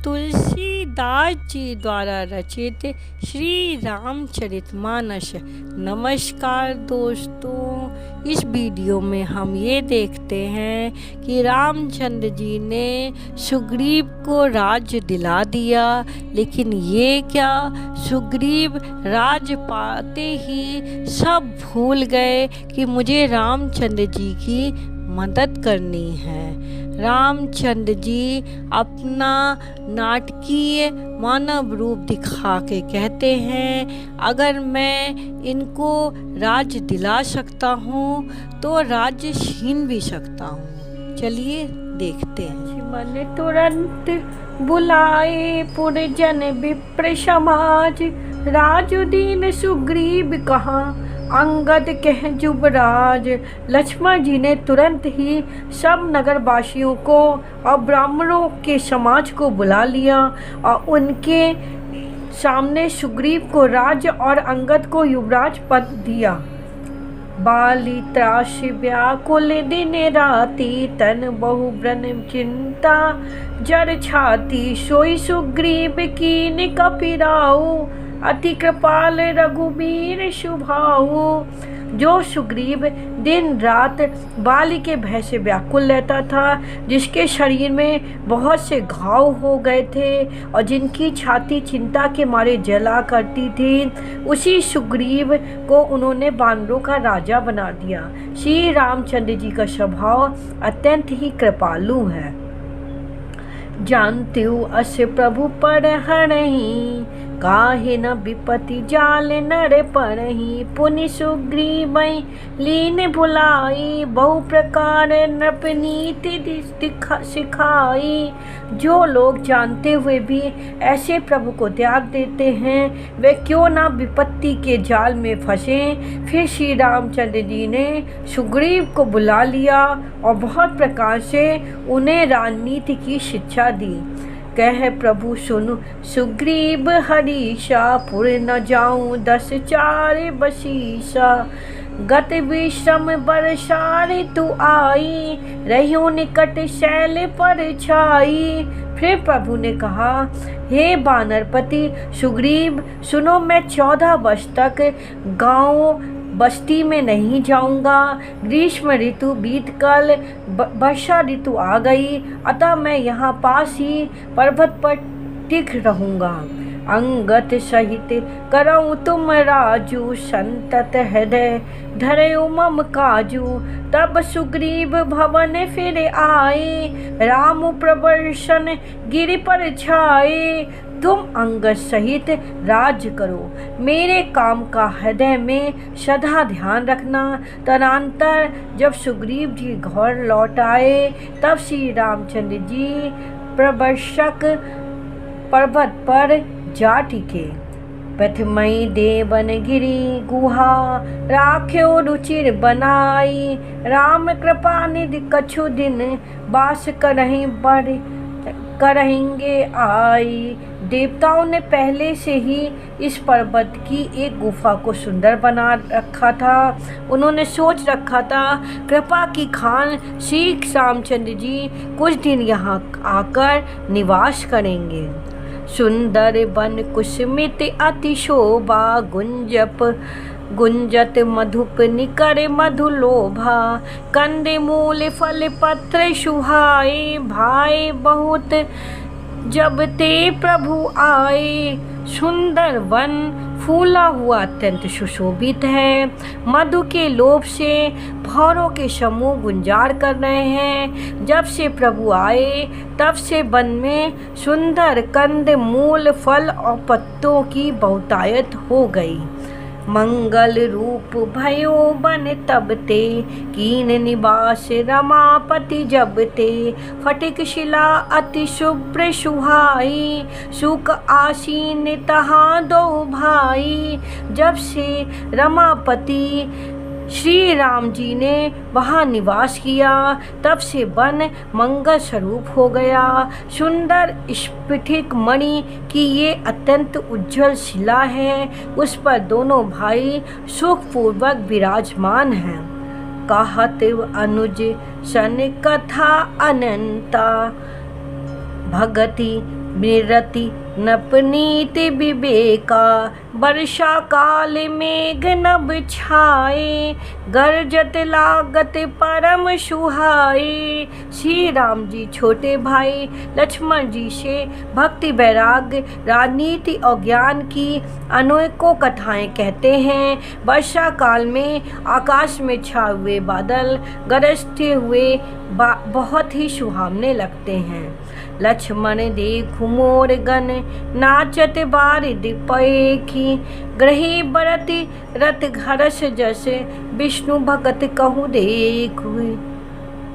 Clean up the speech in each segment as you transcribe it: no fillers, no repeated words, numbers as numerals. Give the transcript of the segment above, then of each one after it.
तुलसीदास जी द्वारा रचित श्री रामचरितमानस। नमस्कार दोस्तों, इस वीडियो में हम ये देखते हैं कि रामचंद्र जी ने सुग्रीव को राज्य दिला दिया, लेकिन ये क्या, सुग्रीव राज्य पाते ही सब भूल गए कि मुझे रामचंद्र जी की मदद करनी है। रामचंद्र जी अपना नाटकीय मानव रूप दिखा के कहते हैं, अगर मैं इनको राज्य दिला सकता हूँ तो राज्य छीन भी सकता हूँ। चलिए देखते हैं। मन तुरंत बुलाए पुरजन विप्र समाज, राजुदीन सुग्रीव कहाँ अंगद कह जुबराज। लक्ष्मण जी ने तुरंत ही सब नगरवासियों को और ब्राह्मणों के समाज को बुला लिया और उनके सामने सुग्रीव को राज्य और अंगद को युवराज पद दिया। बाली त्रास व्याकुल दिन राति, तन बहु ब्रन चिंता जर छाती। सोई सुग्रीव कीन कपिराऊ, अति कृपाल रघुबीर शुभाऊ। जो सुग्रीव दिन रात बाली के भय से व्याकुल रहता था, जिसके शरीर में बहुत से घाव हो गए थे और जिनकी छाती चिंता के मारे जला करती थी, उसी सुग्रीव को उन्होंने बानरों का राजा बना दिया। श्री रामचंद्र जी का स्वभाव अत्यंत ही कृपालु है। जानते हो अस प्रभु पर हरही, काहे न विपति जाल नर परही। पुनि सुग्रीव लीन भुलाई, बहु प्रकार नृपनीति सिखाई। जो लोग जानते हुए भी ऐसे प्रभु को त्याग देते हैं, वे क्यों ना विपत्ति के जाल में फंसे। फिर श्री रामचंद्र जी ने सुग्रीव को बुला लिया और बहुत प्रकार से उन्हें राजनीति की शिक्षा दी। कह प्रभु सुनु सुग्रीव हरीशा, पुर न जाऊं 10 चार बशीषा। गत विश्रम बरसारे तू आई, रहियो निकट शैल पर छाई। फिर प्रभु ने कहा, हे बानरपति सुग्रीव सुनो, मैं 14 वर्ष तक गाँव बस्ती में नहीं जाऊंगा। ग्रीष्म ऋतु बीतकर वर्षा ऋतु आ गई, अतः मैं यहाँ पास ही पर्वत पर टिक रहूंगा। अंगत सहित करऊँ तुम राजू, संतत हृदय धरयो मम काजू। तब सुग्रीव भवन फिर आए, राम प्रवर्षन गिरि पर छाए। तुम अंगद सहित राज्य करो, मेरे काम का हृदय में सदा ध्यान रखना। तदनंतर जब सुग्रीव जी घर लौट आए, तब श्री रामचंद्र जी प्रवर्षक पर्वत पर जा टिके। प्रथमई देवन गिरी गुहा, राख्यो रुचिर बनाई। राम कृपा निधि कछु दिन, वास करेंगे आई। देवताओं ने पहले से ही इस पर्वत की एक गुफा को सुंदर बना रखा था। उन्होंने सोच रखा था, कृपा की खान श्री रामचंद्र जी कुछ दिन यहाँ आकर निवास करेंगे। सुंदर वन कुसुमित अति शोभा, गुंजत मधुप निकर मधुलोभा। कंदे मूल फल पत्र सुहाए, भाई बहुत जब ते प्रभु आए। सुंदर वन फूला हुआ अत्यंत सुशोभित है, मधु के लोभ से भौरों के समूह गुंजार कर रहे हैं। जब से प्रभु आए तब से वन में सुंदर कंद मूल फल और पत्तों की बहुतायत हो गई। मंगल रूप भयो बन तब ते, कीन निवास रमापति जब ते। फटिक शिला अति शुभ्र सुहाई, सुख आसीन तहाँ दो भाई। जब से रमापति श्री राम जी ने वहाँ निवास किया, तब से वन मंगल स्वरूप हो गया। सुंदर स्फटिक मणि की ये अत्यंत उज्जवल शिला है, उस पर दोनों भाई सुखपूर्वक विराजमान हैं। कहत अनुज सन कथा अनंता, भगति निरति नपनीत विवेका, वर्षा काल मेघ नभ छाए, गरजत लागत परम सुहाए। श्री राम जी छोटे भाई लक्ष्मण जी से भक्ति, वैराग्य, राजनीति और ज्ञान की अनेकों कथाएं कहते हैं। वर्षा काल में आकाश में छाए हुए बादल गरजते हुए बहुत ही सुहावने लगते हैं। लक्ष्मण देखु मोर गण, नाचत बारिद पैखी, ग्रही बरति रत घरस जस, विष्णु भगत कहु देखु।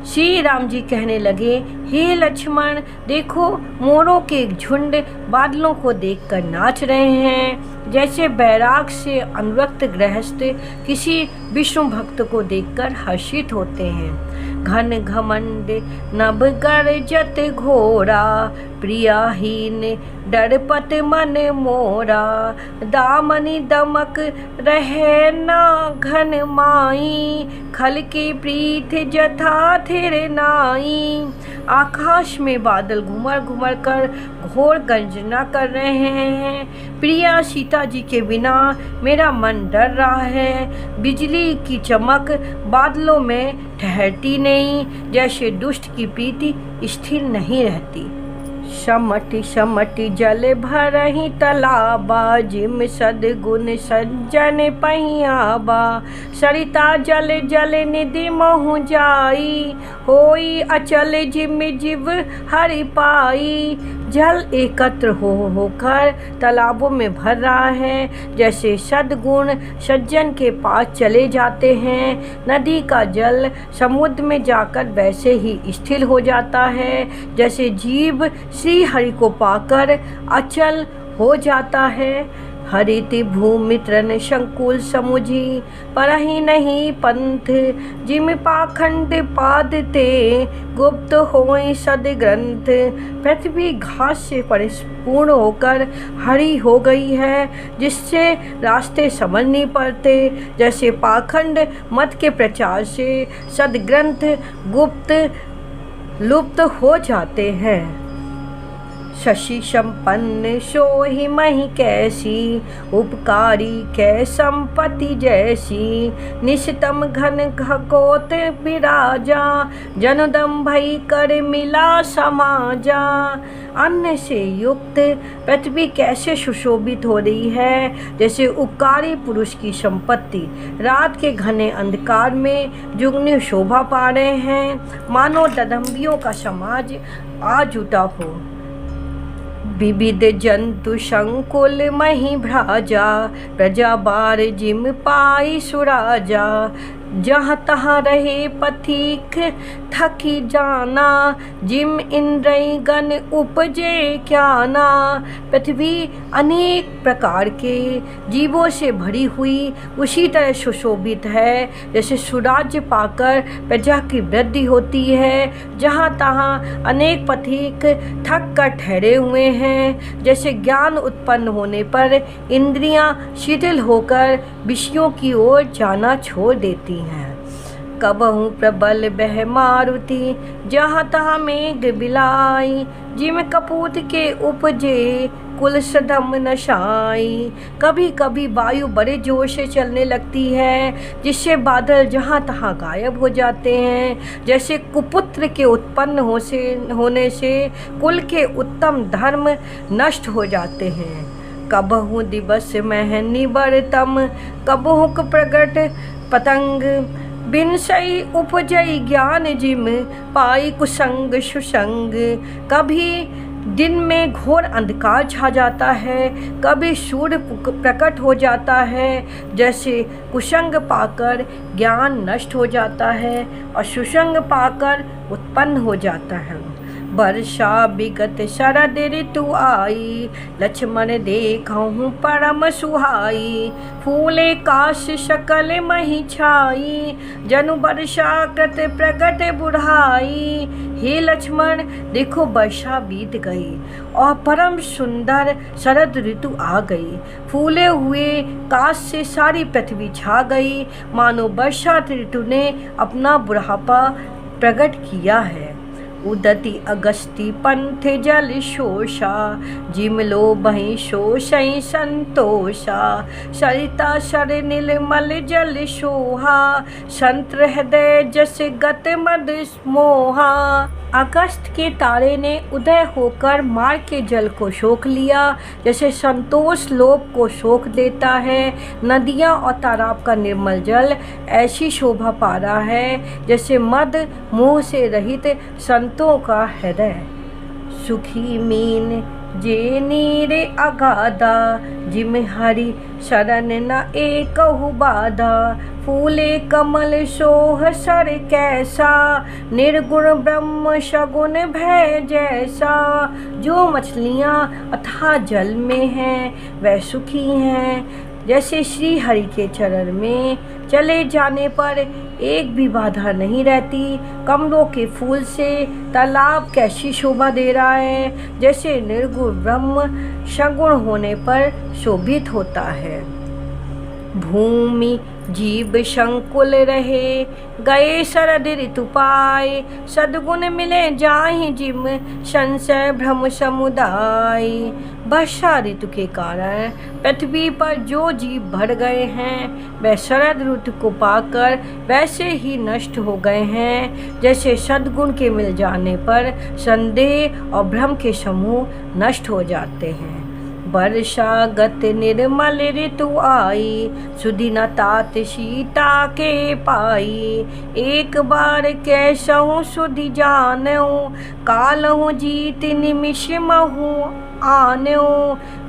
श्री राम जी कहने लगे, हे लक्ष्मण, देखो मोरों के एक झुंड बादलों को देखकर नाच रहे हैं, जैसे बैराग से अनुरक्त गृहस्थ किसी विष्णु भक्त को देखकर हर्षित होते हैं। घन घमंड नभ गरजत घोरा, प्रियाहीन डरपत मन मोरा, दामनी दमक रहे ना घन माई, खल की प्रीत जथा थिर नाई। आकाश में बादल घुमर घुमर कर घोर गर्जना कर रहे हैं। प्रिया सीता जी के बिना मेरा मन डर रहा है। बिजली की चमक बादलों में ठहरती नहीं, जैसे दुष्ट की प्रीति स्थिर नहीं रहती। समटि समटि जल भरहि तलाबा, जिम सद्गुण सज्जन पहियाबा, सरिता जल जल निधि महु जाई, होई अचल जिम जीव हरि पाई। जल एकत्र होकर तालाबों में भर रहा है, जैसे सद्गुण सज्जन के पास चले जाते हैं। नदी का जल समुद्र में जाकर वैसे ही स्थिर हो जाता है, जैसे जीव श्री हरि को पाकर अचल हो जाता है। हरिति भूमि तृण संकुल समुझी, परहि नहीं पंथ, जिम पाखंड पादते, गुप्त होई सद ग्रंथ। पृथ्वी घास से परिपूर्ण होकर हरी हो गई है, जिससे रास्ते समझ नहीं पड़ते। जैसे पाखंड मत के प्रचार से सदग्रंथ गुप्त लुप्त हो जाते हैं। शशि संपन्न सोहि मही कैसी, उपकारी कै संपत्ति जैसी। निशितम घन घकोत विराजा, जनदम भई कर मिला समाजा। अन्न से युक्त पृथ्वी कैसे सुशोभित हो रही है, जैसे उपकारी पुरुष की संपत्ति रात के घने अंधकार में जुगनी शोभा पा रहे हैं, मानो ददम्बियों का समाज आ जुटा हो। विविध जंतु संकुल मही भ्राजा, प्रजा बार जिम पाई सुराजा। जहाँ तहाँ रहे पथिक थकी जाना, जिम इंद्रई गण उपजे क्याना। पृथ्वी अनेक प्रकार के जीवों से भरी हुई उसी तरह सुशोभित है, जैसे सुराज्य पाकर प्रजा की वृद्धि होती है। जहाँ तहाँ अनेक पथिक थक कर ठहरे हुए हैं, जैसे ज्ञान उत्पन्न होने पर इंद्रियां शिथिल होकर विषयों की ओर जाना छोड़ देती हैं। कबहु प्रबल बह मारुति, जहाँ तहाँ मेघ बिलाई, जिम कपूत के उपजे कुल सदम नशाई। कभी कभी वायु बड़े जोर से चलने लगती है, जिससे बादल जहाँ तहाँ गायब हो जाते हैं। जैसे कुपुत्र के उत्पन्न होने से कुल के उत्तम धर्म नष्ट हो जाते हैं। कबहु दिवस मह निबरतम, कबहु प्रगट पतंग, बिनसई उपजई ज्ञान जिम पाई कुसंग सुसंग। कभी दिन में घोर अंधकार छा जाता है, कभी सूर्य प्रकट हो जाता है, जैसे कुसंग पाकर ज्ञान नष्ट हो जाता है और सुसंग पाकर उत्पन्न हो जाता है। वर्षा विगत शरद ऋतु आई, लक्ष्मण देखहु परम सुहाई। फूले काश सकल मही छाई, जनु वर्षा कृत प्रगट बुढ़ाई। हे लक्ष्मण, देखो वर्षा बीत गई और परम सुंदर शरद ऋतु आ गई। फूले हुए काश से सारी पृथ्वी छा गई, मानो वर्षा ऋतु ने अपना बुढ़ापा प्रकट किया है। उदति अगस्ती पंथ जल शोषा, जिमलो बहि शोषई संतोषा, सरिता सर निर्मल जल सोहा, संत हृदय जस गत मद मोहा। अगस्त के तारे ने उदय होकर मार्ग के जल को सोख लिया, जैसे संतोष लोभ को सोख देता है। नदियाँ और तालाब का निर्मल जल ऐसी शोभा पा रहा है जैसे मद मोह से रहित संतों का हृदय। सुखी मीन जे नीर अगाधा, जिम हरि शरण न एकहु बाधा, फूले कमल सोह सर कैसा, निर्गुण ब्रह्म सगुण भय जैसा। जो मछलियाँ अथाह जल में हैं वह सुखी हैं, जैसे श्री हरि के चरण में चले जाने पर एक भी बाधा नहीं रहती। कमलों के फूल से तालाब कैसी शोभा दे रहा है, जैसे निर्गुण ब्रह्म सगुण होने पर शोभित होता है। भूमि जीव संकुल रहे, गए शरद ऋतु पाए, सद्गुण मिले जाहि जिम संशय भ्रम समुदाय। वर्षा ऋतु के कारण पृथ्वी पर जो जीव बढ़ गए हैं वह शरद ऋतु को पाकर वैसे ही नष्ट हो गए हैं, जैसे सद्गुण के मिल जाने पर संदेह और भ्रम के समूह नष्ट हो जाते हैं। वर्षा गत निर्मल ऋतु आई, सुधि न तात सीता के पाई। एक बार कैसहु सुधि जानऊ, कालहु जीत निमिष महु आन्यो।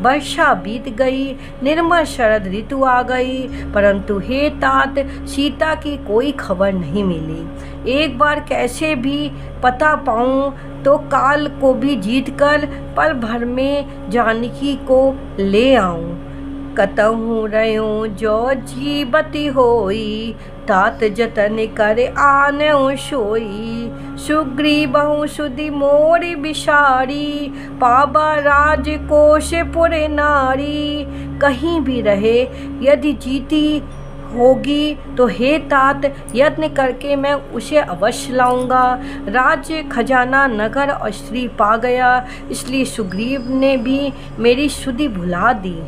वर्षा बीत गई, निर्मल शरद ऋतु आ गई, परंतु हे तात सीता की कोई खबर नहीं मिली। एक बार कैसे भी पता पाऊं तो काल को भी जीत कर पल भर में जानकी को ले आऊं। कतहु रयो जो जीवती होई, तात जतन कर आनऊ सोई। सुग्रीवहु सुधि मोरि बिसारी, पाबा राजकोष पुर नारी। कहीं भी रहे यदि जीती होगी तो हे तात यत्न करके मैं उसे अवश्य लाऊंगा। राज्य खजाना नगर और स्त्री पा गया, इसलिए सुग्रीव ने भी मेरी सुधि भुला दी।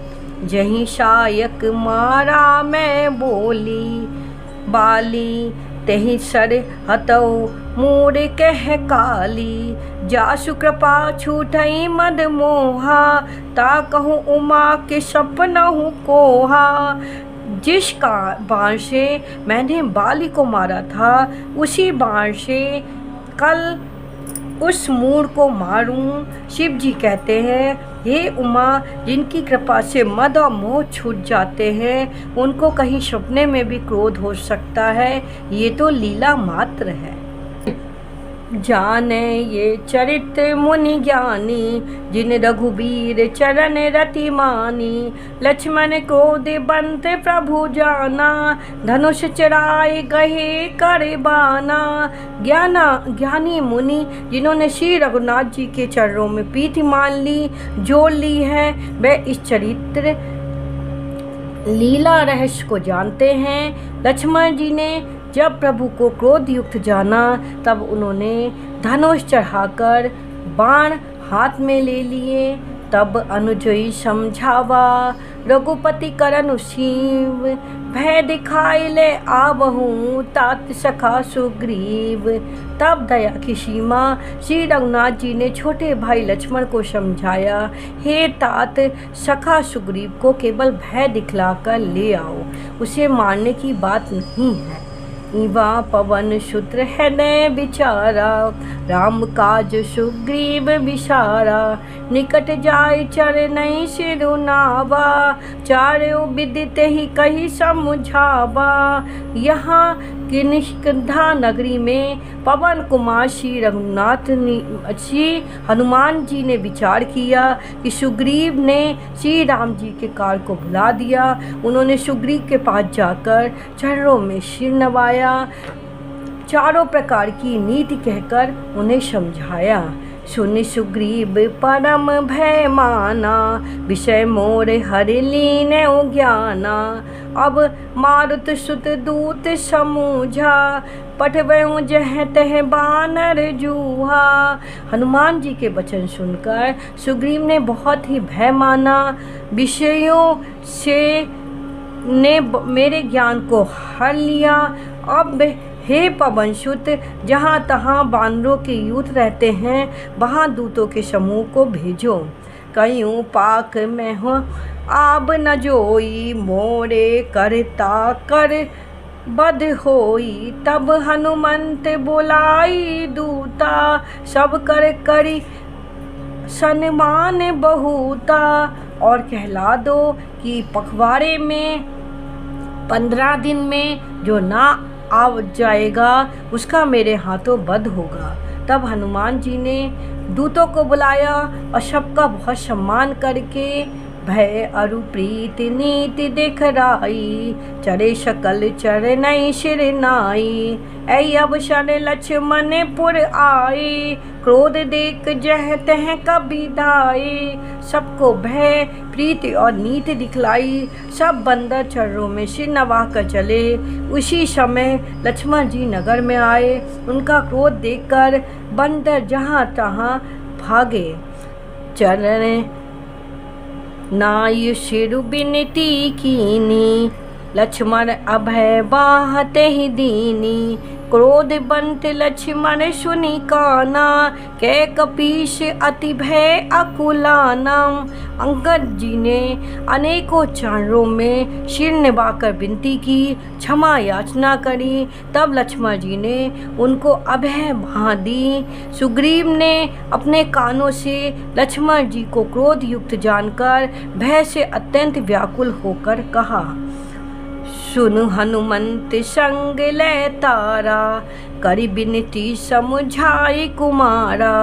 जहीं शायक मारा मैं बोली, बाली तही सर हतौ मोर कह काली। जासु कृपा छूटई मद मोहा, ता कहूँ उमा के सपनहु कोहा। जिस बाण से मैंने बाली को मारा था उसी बाण से कल उस मूढ़ को मारूं। शिव जी कहते हैं, हे उमा, जिनकी कृपा से मद और मोह छूट जाते हैं उनको कहीं सपने में भी क्रोध हो सकता है, ये तो लीला मात्र है। जाने ये चरित्र मुनि ज्ञानी, जिन रघुबीर चरण रति मानी। लक्ष्मण क्रोध बंत प्रभु जाना, धनुष चराए गहे कर बाना। ज्ञानी मुनि जिन्होंने श्री रघुनाथ जी के चरणों में प्रीति मान ली, जोड़ ली है, वह इस चरित्र लीला रहस्य को जानते हैं। लक्ष्मण जी ने जब प्रभु को क्रोध युक्त जाना तब उन्होंने धनुष चढ़ाकर बाण हाथ में ले लिए। तब अनुजई समझावा, रघुपति करन सीव। भय दिखाई ले आवहूँ, तात सखा सुग्रीव। तब दया की सीमा श्री रघुनाथ जी ने छोटे भाई लक्ष्मण को समझाया, हे तात, सखा सुग्रीव को केवल भय दिखलाकर ले आओ, उसे मारने की बात नहीं है। इवा पवन सूत्र है न बिचारा, राम काज सुग्रीव विसारा। निकट जाय चरणै सिरुनावा, चारों विदित ही कही समझावा। यहाँ किष्किंधा नगरी में पवन कुमार श्री हनुमान जी ने विचार किया कि सुग्रीव ने श्री राम जी के काल को भुला दिया। उन्होंने सुग्रीव के पास जाकर चरणों में सिर नवाया, चारों प्रकार की नीति कहकर उन्हें समझाया। सुनि सुग्रीव परम भय माना, विषय मोर हरि लीन ज्ञाना। अब मारुत सुत दूत समूझा, पठवऊँ जह तह बानर जूहा। हनुमान जी के वचन सुनकर सुग्रीव ने बहुत ही भय माना। विषयों से ने मेरे ज्ञान को हर लिया। अब हे पवनसुत, जहाँ तहाँ बानरों के यूथ रहते हैं, वहाँ दूतों के समूह को भेजो। कयूँ पाक में हो आब न जोई, मोरे करता कर बद होई। तब हनुमंत बोलाई दूता, सब कर करी सन्मान बहुता। और कहला दो कि पखवाड़े में 15 दिन में जो ना आ जाएगा उसका मेरे हाथों वध होगा। तब हनुमान जी ने दूतों को बुलाया और सबका बहुत सम्मान करके भय अरु प्रीत नीति दिखराई। चरे सकल चरनई सिर नाई, ऐ अवसर लक्ष्मण पुर आए। क्रोध देख जह तह कबीदाए, सबको भय प्रीति और नीति दिखलाई। सब बंदर चर्रों में सिर नवा कर चले। उसी समय लक्ष्मण जी नगर में आए। उनका क्रोध देखकर बंदर जहाँ तहाँ भागे। चरण नाय सिर बिनती कीनी, लक्ष्मण अभय बाहते ही दीनी। क्रोध बंत लक्ष्मण सुनि काना, कै कपीश अति भय अकुलाना। अंगद जी ने अनेकों चरणों में सिर निभाकर विनती की, क्षमा याचना करी। तब लक्ष्मण जी ने उनको अभय बाँह दी। सुग्रीव ने अपने कानों से लक्ष्मण जी को क्रोध युक्त जानकर भय से अत्यंत व्याकुल होकर कहा, सुन हनुमंत संग ले तारा, करी बिनती समझाई कुमारा।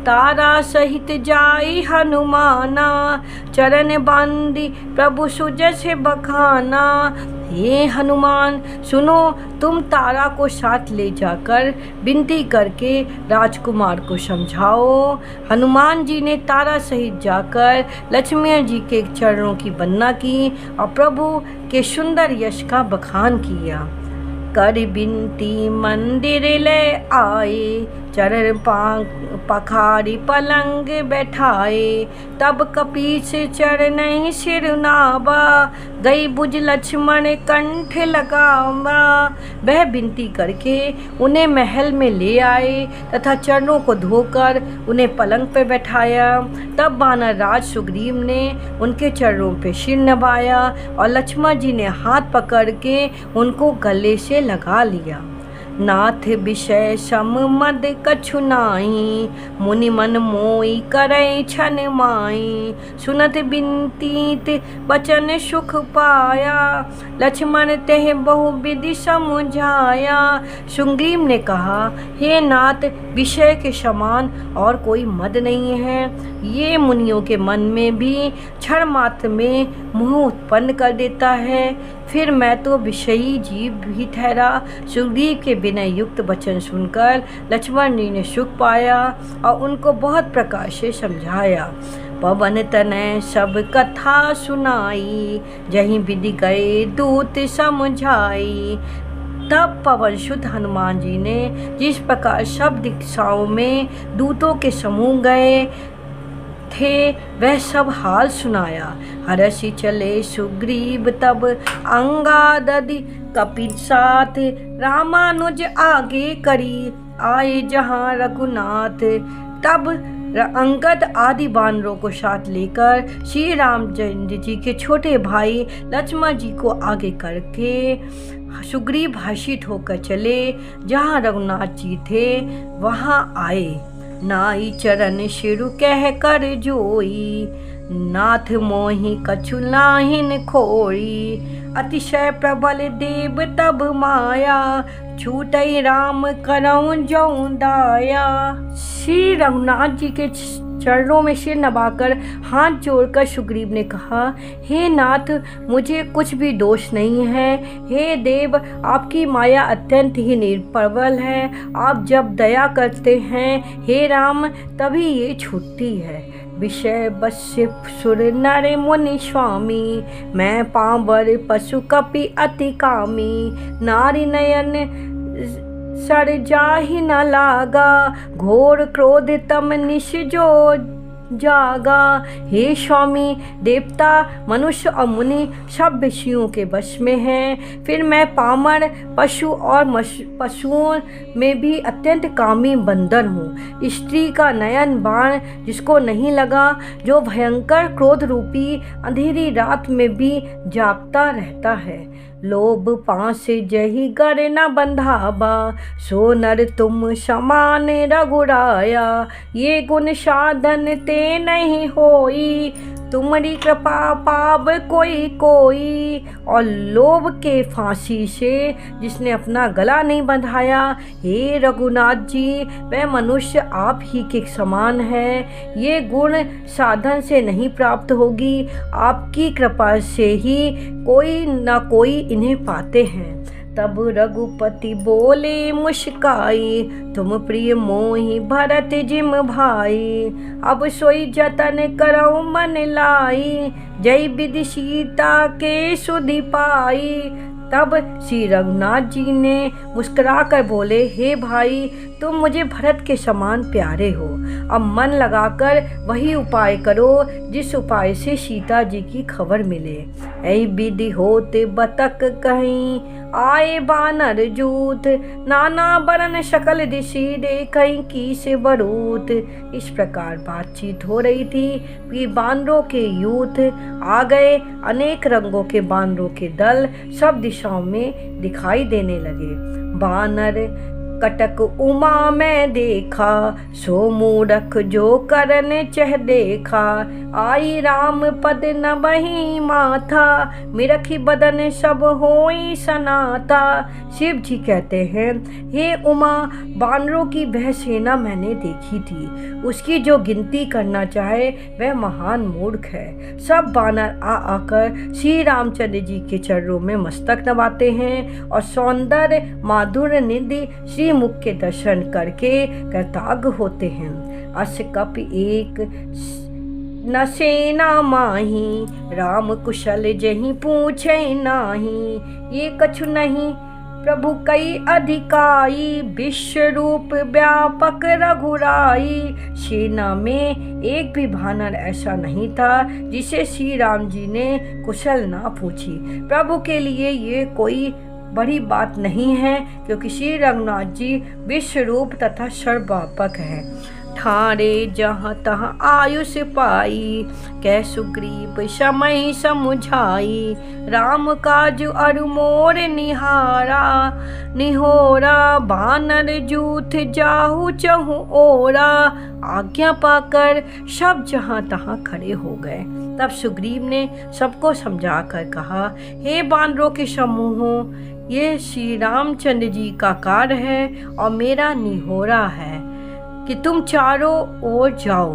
तारा सहित जाई हनुमाना, चरण बांधी प्रभु सुजस बखाना। हे हनुमान सुनो, तुम तारा को साथ ले जाकर विनती करके राजकुमार को समझाओ। हनुमान जी ने तारा सहित जाकर लक्ष्मण जी के चरणों की वंदना की और प्रभु के सुंदर यश का बखान किया। कर बिनती मंदिर ले आए, चरण पखारी पलंग बैठाए। तब कपीस चरण सिर नावा, गई बुझ लक्ष्मण कंठ लगावा। वह विनती करके उन्हें महल में ले आए तथा चरणों को धोकर उन्हें पलंग पर बैठाया। तब वानर राज सुग्रीव ने उनके चरणों पे सिर नवाया और लक्ष्मण जी ने हाथ पकड़ के उनको गले से लगा लिया। नाथ विषय सम मद कछु नाई, मुनि मन मोई करई छन माई। सुनत बिनतीत बचन सुख पाया, लक्ष्मण तेह बहु विधि समझाया। सुग्रीव ने कहा, हे नाथ, विषय के समान और कोई मद नहीं है। ये मुनियों के मन में भी क्षण मात्र में मोह उत्पन्न कर देता है। फिर मैं तो विषयी जीव भी ठहरा। सुग्रीव के विनय युक्त वचन सुनकर लक्ष्मण जी ने सुख पाया और उनको बहुत प्रकार से समझाया। पवन तनय सब कथा सुनाई, जहीं विधि गए दूत समझाई। तब पवनसुत हनुमान जी ने जिस प्रकार सब दिशाओं में दूतों के समूह गए थे वह सब हाल सुनाया। हरषि चले सुग्रीव तब अंगादि कपि साथ, रामानुज आगे करी आए जहाँ रघुनाथ। तब अंगद आदि बानरों को साथ लेकर श्री रामचंद्र जी के छोटे भाई लक्ष्मण जी को आगे करके सुग्रीव हर्षित होकर चले। जहाँ रघुनाथ जी थे वहाँ आए। नाई चरण शिरु कह कर जोई, नाथ मोहि कछु नाहिन खोई। अतिशय प्रबल देव तब माया, छूटई राम करऊं जऊं दाया। श्री रघुनाथ जी के चरणों में सिर नवाकर हाथ जोड़कर सुग्रीव ने कहा, हे नाथ, मुझे कुछ भी दोष नहीं है। हे देव, आपकी माया अत्यंत ही निर्प्रबल है। आप जब दया करते हैं हे राम तभी ये छूटती है। विषय वश्य सुर नर मुनि स्वामी, मैं पावर पशु कपि अति कामी, नारी नयन सर जाहि न लागा, घोर क्रोध तम निश जो जागा। हे स्वामी, देवता मनुष्य और मुनि सब विषयों के वश में हैं, फिर मैं पामर पशु और पशुओं में भी अत्यंत कामी बंदर हूँ। स्त्री का नयन बाण जिसको नहीं लगा, जो भयंकर क्रोध रूपी अंधेरी रात में भी जागता रहता है। लोभ पास जही गर न बंधावा, सो नर तुम समान रघुराया, ये गुण साधन ते नहीं होई, तुम्हारी कृपा पाव कोई कोई। और लोभ के फांसी से जिसने अपना गला नहीं बंधाया, हे रघुनाथ जी, वह मनुष्य आप ही के समान है। ये गुण साधन से नहीं प्राप्त होगी, आपकी कृपा से ही कोई न कोई इन्हें पाते हैं। तब रघुपति बोले मुस्काई, तुम प्रिय मोहि भरत जिम भाई, अब सोई जतन करौ मन लाई, जय विधि सीता के सुधि पाई। तब श्री रघुनाथ जी ने मुस्कुरा कर बोले, हे भाई, तुम मुझे भरत के समान प्यारे हो, अब मन लगाकर वही उपाय करो जिस उपाय से सीता जी की खबर मिले। ऐ विधि होते बतक कहीं, आए बानर जूत, नाना बरन शकल दिशि देखई की से बरूत। इस प्रकार बातचीत हो रही थी कि बानरों के यूथ आ गए, अनेक रंगों के बानरों के दल सब दिशाओं में दिखाई देने लगे। बानर कटक उमा में देखा, सो मूढ़क जो करन चह देखा, आई राम पद न बही माथा, मिरखी बदन सब होई सनाता। शिव जी कहते हैं, हे उमा, बानरों की वह सेना मैंने देखी थी, उसकी जो गिनती करना चाहे वह महान मूर्ख है। सब बानर आ आकर श्री रामचंद्र जी के चरणों में मस्तक नवाते हैं और सौंदर्य माधुर्य निधि श्री मुख के दर्शन करके कृतार्थ होते हैं। अस कपि एक न सेना माही, राम कुशल जही पूछे नाही, ये कछु नहीं प्रभु कई अधिकाई, विश्व रूप व्यापक रघुराई। सेना में एक भी बानर ऐसा नहीं था जिसे श्री राम जी ने कुशल ना पूछी। प्रभु के लिए ये कोई बड़ी बात नहीं है, क्योंकि श्री रघुनाथ जी विश्व रूप तथा सर्वव्यापक है। ठाणे जहाँ तहाँ आयुष पाई, कै सुग्रीव समय समुझाई, राम काज अरु मोर निहारा, निहोरा बानर जूथ जाहु चहु ओरा। आज्ञा पाकर सब जहाँ तहाँ खड़े हो गए। तब सुग्रीव ने सबको समझाकर कहा, हे बानरों के समूहों, ये श्री रामचंद्र जी का कार्य है और मेरा निहोरा है कि तुम चारों ओर जाओ।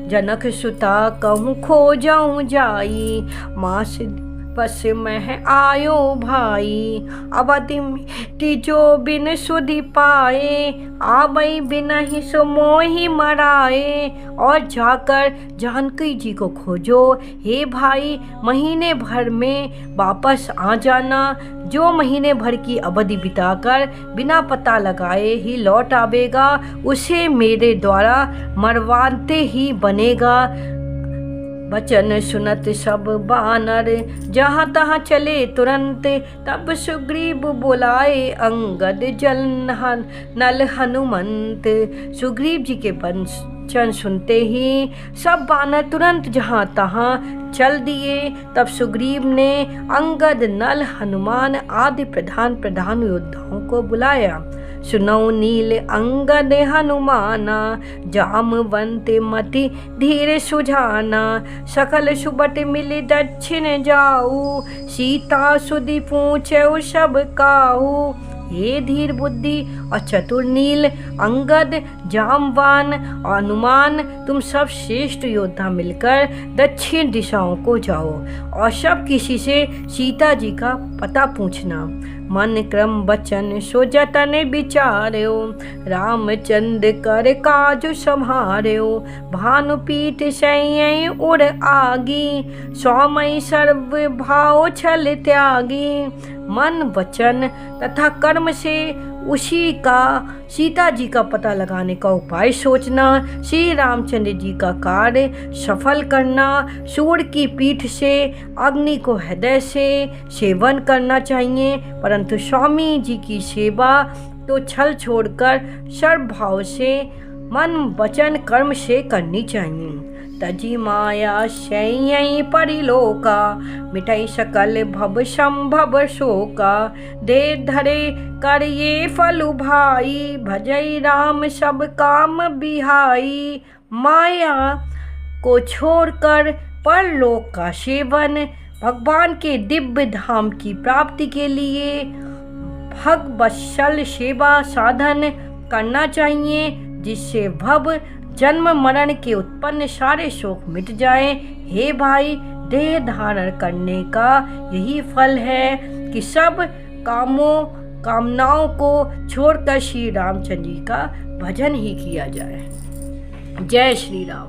जनक सुता कहूँ खो जाऊँ जाई, मास बस में आयो भाई, अवधि मिट्टी जो बिन सुधि पाए, आबई बिन ही सो मोहि मराए। और जाकर जानकी जी को खोजो, हे भाई, महीने भर में वापस आ जाना। जो महीने भर की अवधि बिताकर बिना पता लगाए ही लौट आवेगा, उसे मेरे द्वारा मरवाते ही बनेगा। वचन सुनत सब बानर जहाँ तहाँ चले तुरंत, तब सुग्रीव बुलाए अंगद जल नल हनुमंत। सुग्रीव जी के वचन सुनते ही सब बानर तुरंत जहाँ तहाँ चल दिए। तब सुग्रीव ने अंगद, नल, हनुमान आदि प्रधान योद्धाओं को बुलाया। सुनौ नील अंगद हनुमाना, जामवंत मति धीर सुझाना, सकल सुबट मिल दक्षिण जाऊ, सीता सुधि पूछे सब काहू। हे धीर बुद्धि और चतुर नील, अंगद, जामवान और हनुमान तुम सब श्रेष्ठ योद्धा मिलकर दक्षिण दिशाओं को जाओ और सब किसी से सीता जी का पता पूछना। मन क्रम बचन सो जतन विचार्यो, रामचंद्र कर काज संहार्यो। भानुपीठ सैय उड़ आगी, सौमय सर्व भाव छल त्यागी। मन वचन तथा कर्म से उसी का सीता जी का पता लगाने का उपाय सोचना, श्री रामचंद्र जी का कार्य सफल करना। सूर्य की पीठ से अग्नि को हृदय से सेवन करना चाहिए, परंतु स्वामी जी की सेवा तो छल छोड़कर सर्वभाव से मन वचन कर्म से करनी चाहिए। तजी माया शय्य परिलोका, मिटाई सकल भव संभव शोका। दे धरे कर ये फलु भाई, भजई राम सब काम बिहाई। माया को छोड़कर परलोक का सेवन, भगवान के दिव्य धाम की प्राप्ति के लिए भगवत्सल सेवा साधन करना चाहिए, जिससे भव जन्म मरण के उत्पन्न सारे शोक मिट जाए। हे भाई, देह धारण करने का यही फल है कि सब कामनाओं को छोड़कर श्री रामचंद्र जी का भजन ही किया जाए। जय श्री राम।